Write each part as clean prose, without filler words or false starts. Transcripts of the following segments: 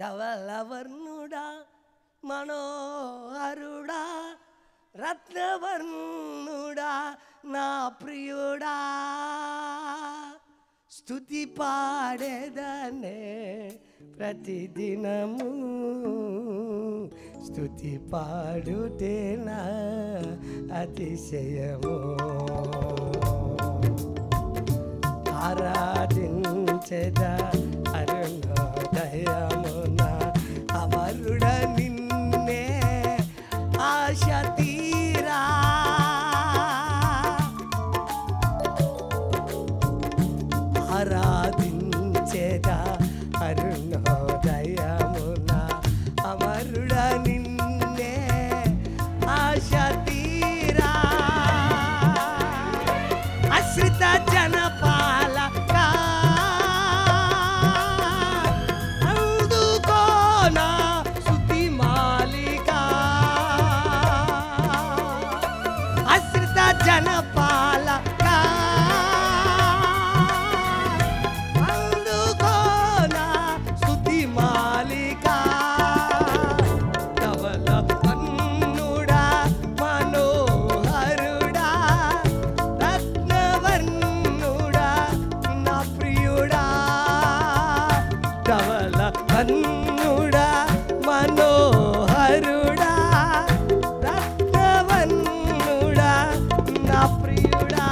ధవలవర్ణుడా మనోహరుడా రత్నవర్ణుడా నా ప్రియుడా స్తుతి పాడేదనే ప్రతిదినము స్తుతి పాడుటే నా అతిశయము ఆరాధించెదా అరుణోదయమున అమరుడ నిన్నే ఆశ తీరా ఆరాధించెదా అరుణోదయమున అమరుడ నిన్నే ఆశ తీరా అశ్రిత జనపాలక అందుకోనా స్తుతి మాలిక అశ్రిత జనపాలక అందుకోనా స్తుతి మాలిక ధవలవర్ణుడా మనోహరుడా రత్నవర్ణుడా నా ప్రియుడా ధవలవర్ణుడా మనోహరుడా రత్నవర్ణుడా నా ప్రియుడా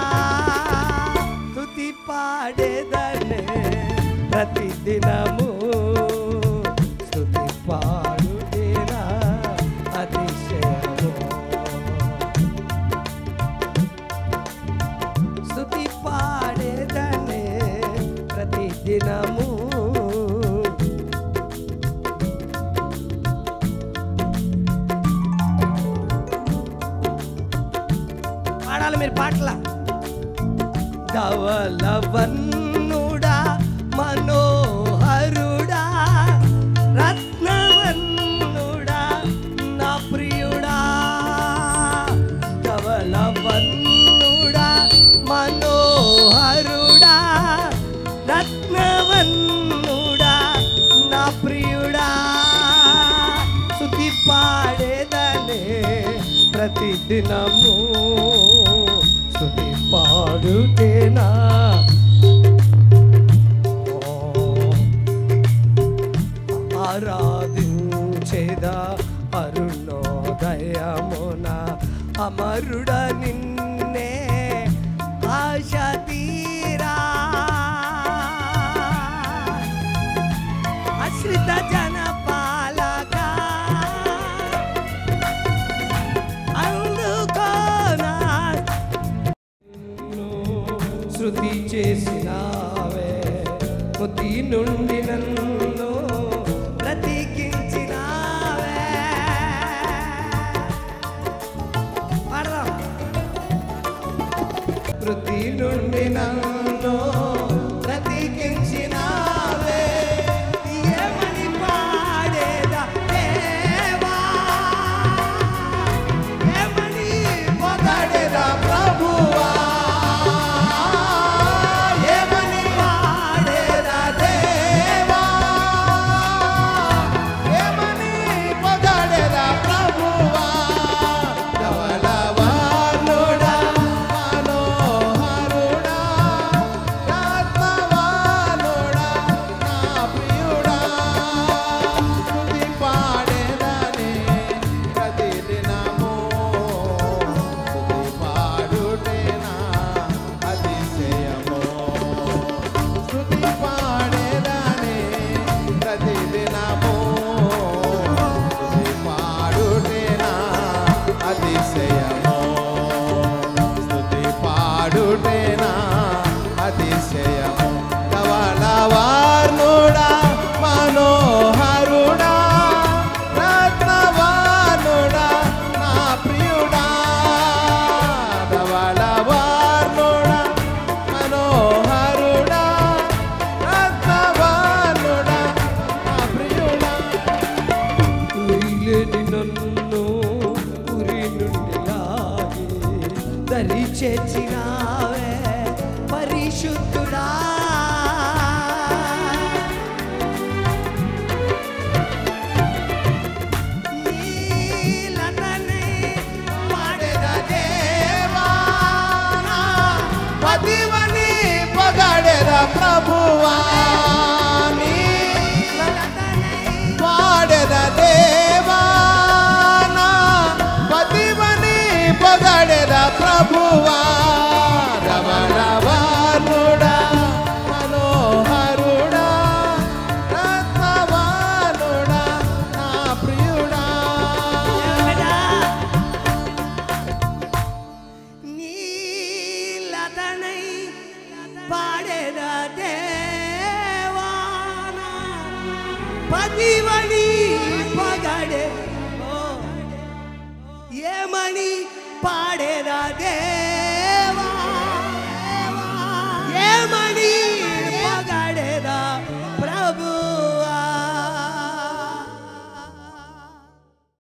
స్తుతి పాడేదనే ప్రతిదినము స్తుతి పాడుదేనా అతిశయము స్తుతి పాడేదనే ప్రతిదినము పాడాలి మీరు పాటల ధవలవర్ణుడా మనోహరుడా రత్నవర్ణుడా నా ప్రియుడా ధవలవర్ణుడా మనోహరుడా రత్నవర్ణుడా నా ప్రియుడా స్తుతి పాడేదనే ప్రతిదినము స్తుతి పాడుతేనా ఆరాధించేదా అరుణోదయమున అమరుడ నిన్నే ఆశ తీరా అశ్రిత జనపాలక అందుకోనా శృతి చేసినావే ముతి నుండి నన్ను బ్రతికించినావే పాడదాం మృతి నుండి నన్ను బ్రతికించినావే ఏమని పాడేదా దేవా ఏమని పొగడేదా ప్రభువా ఏమని పాడేదా దేవా ఏమని పొగడేదా ప్రభువా ధవలవర్ణుడా మనోహరుడా రత్నవర్ణుడా నా ప్రియుడా స్తుతి పాడేదనే ప్రతిదినము స్తుతి పాడుటేనా అతిశయము స్తుతి పాడేదనే ప్రతిదినము స్తుతి పాడుటేనా అతిశయము స్తుతి పాడుటేనా అతిశయము ధవలవర్ణుడా మనోహరుడా రత్నవర్ణుడా నా ప్రియుడా ధవలవర్ణుడా మనోహరుడా రత్నవర్ణుడా నా ప్రియుడా ఉరిలేని నన్ను ఉరి నుండి లాగి దరి చేర్చినావే పరిశుద్ధుడా ఇవని పగడే ఏమని పాడేదా దేవా